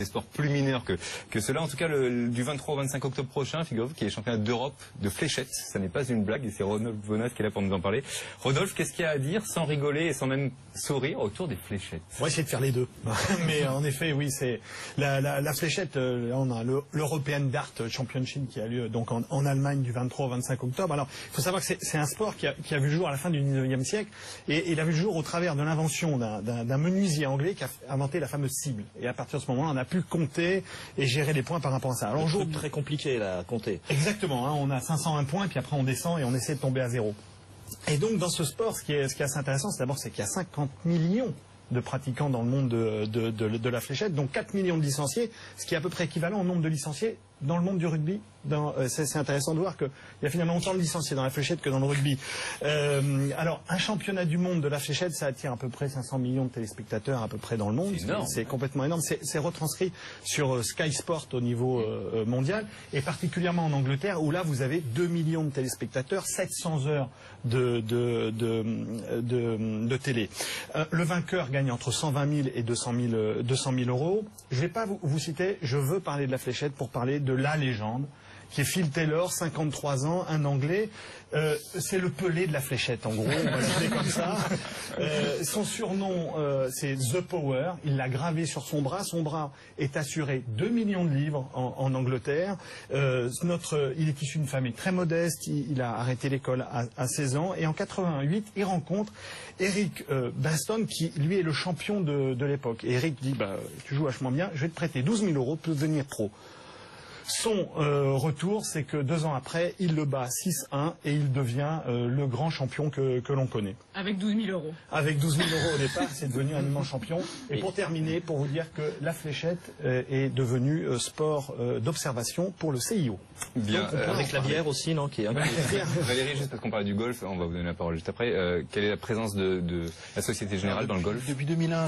des sports plus mineurs que cela. En tout cas, du 23 au 25 octobre prochain, figurez-vous, qui est championnat d'Europe de fléchettes. Ça n'est pas une blague et c'est Rodolphe Vonas qui est là pour nous en parler. Rodolphe, qu'est-ce qu'il y a à dire sans rigoler et sans même sourire autour des fléchettes? On va essayer de faire les deux. Mais en effet, oui, c'est la fléchette. Là, on a l'European Dart Championship qui a lieu donc en Allemagne du 23 au 25 octobre. Alors, il faut savoir que c'est un sport qui a vu le jour à la fin du 19e siècle et il a vu le jour au travers de l'invention d'un menuisier anglais qui a inventé la fameuse cible. Et à partir de ce moment-là, on a pu compter et gérer les points par rapport à ça. Alors, c'est très compliqué là, à compter. Exactement, hein, on a 501 points, puis après on descend et on essaie de tomber à zéro. Et donc dans ce sport, ce qui est assez intéressant, c'est d'abord qu'il y a 50 millions de pratiquants dans le monde de la fléchette, donc 4 millions de licenciés, ce qui est à peu près équivalent au nombre de licenciés dans le monde du rugby. C'est intéressant de voir qu'il y a finalement autant de licenciés dans la fléchette que dans le rugby. Alors, un championnat du monde de la fléchette, ça attire à peu près 500 millions de téléspectateurs à peu près dans le monde. C'est complètement énorme. C'est retranscrit sur Sky Sport au niveau mondial, et particulièrement en Angleterre, où là, vous avez 2 millions de téléspectateurs, 700 heures de télé. Le vainqueur gagne entre 120 000 et 200 000 euros. Je ne vais pas vous citer, je veux parler de la fléchette pour parler de la légende, qui est Phil Taylor, 53 ans, un Anglais. C'est le Pelé de la fléchette, en gros, on va l'appeler comme ça. Son surnom, c'est The Power. Il l'a gravé sur son bras. Son bras est assuré 2 millions de livres en Angleterre. Il est issu d'une famille très modeste. Il a arrêté l'école à 16 ans. Et en 88, il rencontre Eric Baston, qui, lui, est le champion de l'époque. Et Eric dit, tu joues vachement bien, je vais te prêter 12 000 euros pour devenir pro. Son retour, c'est que 2 ans après, il le bat 6-1 et il devient le grand champion que l'on connaît. Avec 12 000 euros. Avec 12 000 euros au départ, c'est devenu un immense champion. Et pour terminer, pour vous dire que la fléchette est devenue sport d'observation pour le CIO. Bien, avec la bière aussi, non, qui est Valérie, juste parce qu'on parlait du golf, on va vous donner la parole juste après. Quelle est la présence de la Société Générale dans le golf? Depuis 2001.